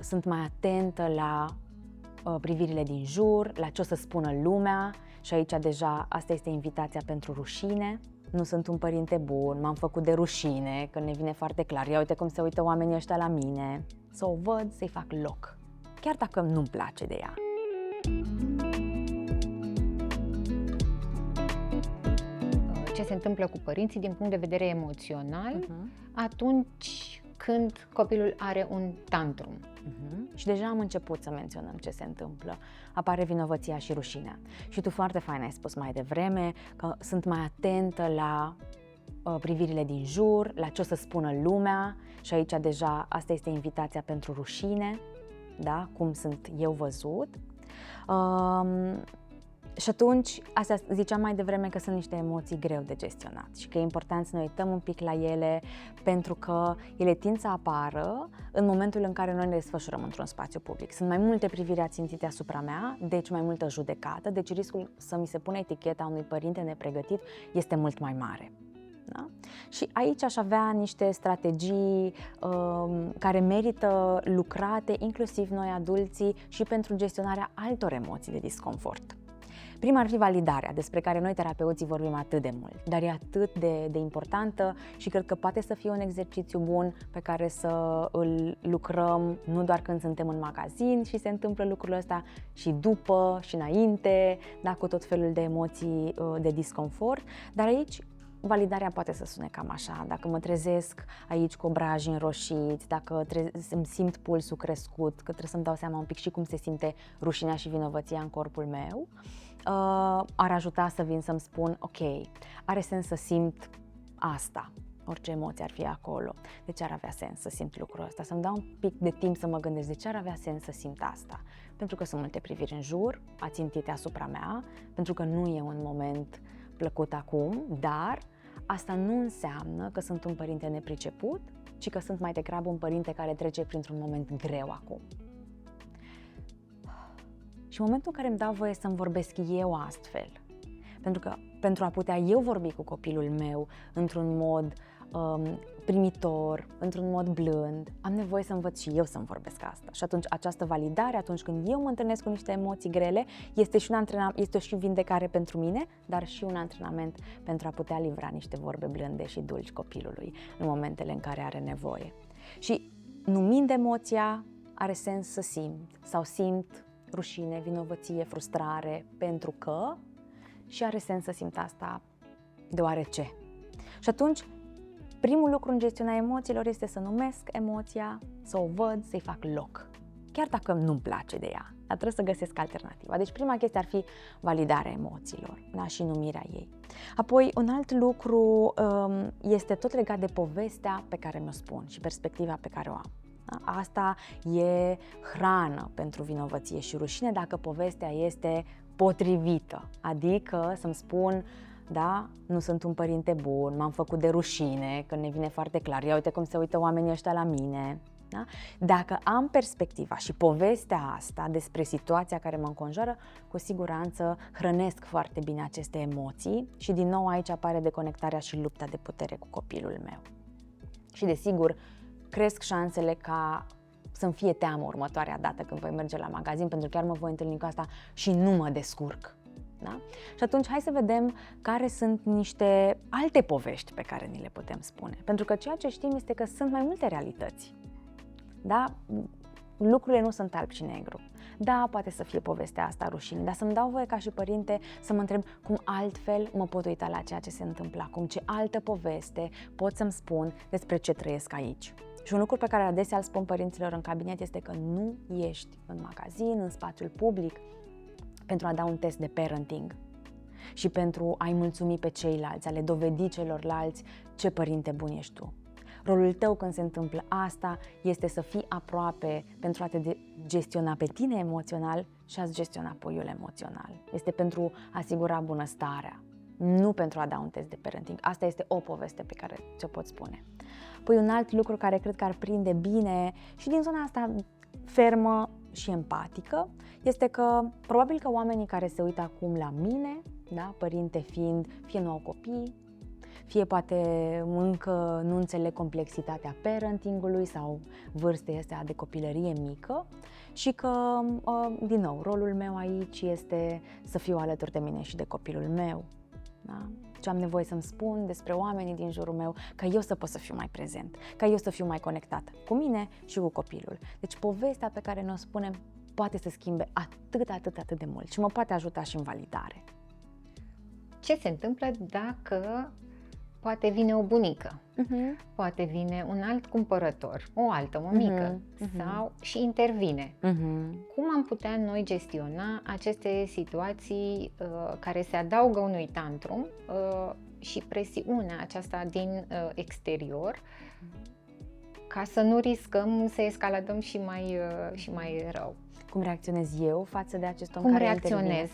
sunt mai atentă la privirile din jur, la ce o să spună lumea și aici deja asta este invitația pentru rușine. Nu sunt un părinte bun, m-am făcut de rușine, că ne vine foarte clar, ia uite cum se uită oamenii ăștia la mine. Să o văd, să-i fac loc, chiar dacă nu-mi place de ea. Ce se întâmplă cu părinții din punct de vedere emoțional atunci când copilul are un tantrum. Și deja am început să menționăm ce se întâmplă. Apare vinovăția și rușinea. Și tu foarte fain ai spus mai devreme că sunt mai atentă la privirile din jur, la ce o să spună lumea și aici deja asta este invitația pentru rușine, da? Cum sunt eu văzut. Și atunci, asta ziceam mai devreme că sunt niște emoții greu de gestionat și că e important să ne uităm un pic la ele pentru că ele tind să apară în momentul în care noi ne desfășurăm într-un spațiu public. Sunt mai multe priviri ațintite asupra mea, deci mai multă judecată, deci riscul să mi se pună eticheta unui părinte nepregătit este mult mai mare. Da? Și aici aș avea niște strategii care merită lucrate, inclusiv noi adulții, și pentru gestionarea altor emoții de disconfort. Prima ar fi validarea, despre care noi terapeuții vorbim atât de mult, dar e atât de importantă și cred că poate să fie un exercițiu bun pe care să îl lucrăm nu doar când suntem în magazin și se întâmplă lucrurile astea, și după și înainte, da, cu tot felul de emoții de disconfort, dar aici validarea poate să sune cam așa, dacă mă trezesc aici cu obrajii înroșiți, dacă îmi simt pulsul crescut, că trebuie să-mi dau seama un pic și cum se simte rușinea și vinovăția în corpul meu, ar ajuta să vin să-mi spun, ok, are sens să simt asta, orice emoție ar fi acolo, de ce ar avea sens să simt lucrul ăsta, să-mi dau un pic de timp să mă gândesc de ce ar avea sens să simt asta, pentru că sunt multe priviri în jur, ațintite asupra mea, pentru că nu e un moment plăcut acum, dar asta nu înseamnă că sunt un părinte nepriceput, ci că sunt mai degrabă un părinte care trece printr-un moment greu acum. Și în momentul în care îmi dau voie să-mi vorbesc eu astfel, pentru că pentru a putea eu vorbi cu copilul meu într-un mod primitor, într-un mod blând, am nevoie să învăț și eu să-mi vorbesc asta. Și atunci această validare, atunci când eu mă întâlnesc cu niște emoții grele, este și vindecare pentru mine, dar și un antrenament pentru a putea livra niște vorbe blânde și dulci copilului în momentele în care are nevoie. Și numind emoția, are sens să simt sau simt rușine, vinovăție, frustrare, pentru că, și are sens să simt asta deoarece. Și atunci, primul lucru în gestiunea emoțiilor este să numesc emoția, să o văd, să-i fac loc, chiar dacă nu-mi place de ea, dar trebuie să găsesc alternativa. Deci prima chestie ar fi validarea emoțiilor, da? Și numirea ei. Apoi, un alt lucru este tot legat de povestea pe care mi-o spun și perspectiva pe care o am. Asta e hrană pentru vinovăție și rușine dacă povestea este potrivită, adică să-mi spun, da, nu sunt un părinte bun, m-am făcut de rușine, că ne vine foarte clar, ia uite cum se uită oamenii ăștia la mine. Da? Dacă am perspectiva și povestea asta despre situația care mă înconjoară, cu siguranță hrănesc foarte bine aceste emoții și din nou aici apare deconectarea și lupta de putere cu copilul meu. Și desigur, cresc șansele ca să-mi fie teamă următoarea dată când voi merge la magazin, pentru că chiar mă voi întâlni cu asta și nu mă descurc. Da? Și atunci hai să vedem care sunt niște alte povești pe care ni le putem spune. Pentru că ceea ce știm este că sunt mai multe realități. Da? Lucrurile nu sunt alb și negru. Da, poate să fie povestea asta rușine, dar să-mi dau voie ca și părinte să mă întreb cum altfel mă pot uita la ceea ce se întâmplă acum, ce altă poveste pot să-mi spun despre ce trăiesc aici. Și un lucru pe care adesea îl spun părinților în cabinet este că nu ești în magazin, în spațiul public, pentru a da un test de parenting și pentru a-i mulțumi pe ceilalți, a le dovedi celorlalți ce părinte bun ești tu. Rolul tău când se întâmplă asta este să fii aproape pentru a te gestiona pe tine emoțional și a-ți gestiona puiul emoțional. Este pentru a asigura bunăstarea, nu pentru a da un test de parenting. Asta este o poveste pe care ți-o pot spune. Păi un alt lucru care cred că ar prinde bine și din zona asta fermă și empatică este că probabil că oamenii care se uită acum la mine, da, părinte fiind, fie nu au copii, fie poate încă nu înțeleg complexitatea parentingului sau vârstei astea de copilărie mică și că, din nou, rolul meu aici este să fiu alături de mine și de copilul meu. Da? Ce am nevoie să-mi spun despre oamenii din jurul meu, ca eu să pot să fiu mai prezent, ca eu să fiu mai conectat cu mine și cu copilul. Deci povestea pe care ne-o spunem poate să schimbe atât de mult și mă poate ajuta și în validare. Ce se întâmplă dacă poate vine o bunică, poate vine un alt cumpărător, o altă mămică sau și intervine? Cum am putea noi gestiona aceste situații care se adaugă unui tantrum și presiunea aceasta din exterior, ca să nu riscăm să escaladăm și mai rău? Cum reacționez eu față de acest om cum care reacționez,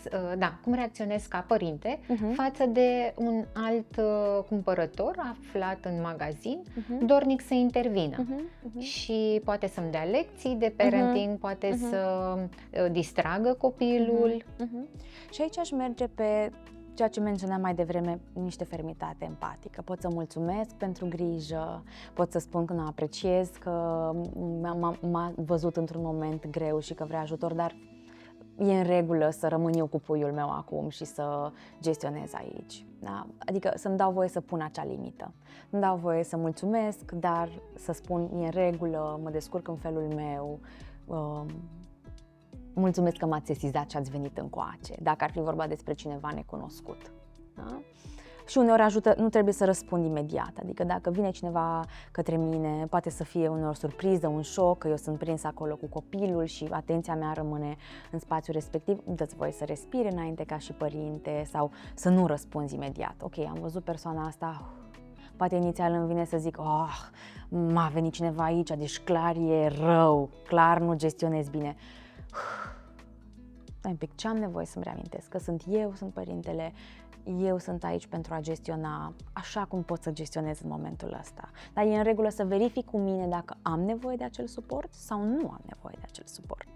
cum reacționez ca părinte față de un alt cumpărător aflat în magazin, dornic să intervină și poate să-mi dea lecții de parenting, poate să distragă copilul. Și aici aș merge pe ceea ce menționam mai devreme, niște fermitate empatică. Pot să mulțumesc pentru grijă, pot să spun că nu apreciez, că m-a văzut într-un moment greu și că vrea ajutor, dar e în regulă să rămân eu cu puiul meu acum și să gestionez aici. Da? Adică să-mi dau voie să pun acea limită. Îmi dau voie să mulțumesc, dar să spun e în regulă, mă descurc în felul meu, mulțumesc că m-ați sesizat și ați venit încoace, dacă ar fi vorba despre cineva necunoscut. Da? Și uneori ajută, nu trebuie să răspund imediat, adică dacă vine cineva către mine, poate să fie uneori surpriză, un șoc, că eu sunt prins acolo cu copilul și atenția mea rămâne în spațiul respectiv, dă-ți voie să respiri înainte ca și părinte sau să nu răspunzi imediat. Ok, am văzut persoana asta, poate inițial îmi vine să zic, m-a venit cineva aici, deci clar e rău, clar nu gestionez bine. Stai un pic, ce am nevoie să-mi reamintesc? Că sunt eu, sunt părintele, eu sunt aici pentru a gestiona așa cum pot să gestionez în momentul ăsta. Dar e în regulă să verific cu mine dacă am nevoie de acel suport sau nu am nevoie de acel suport.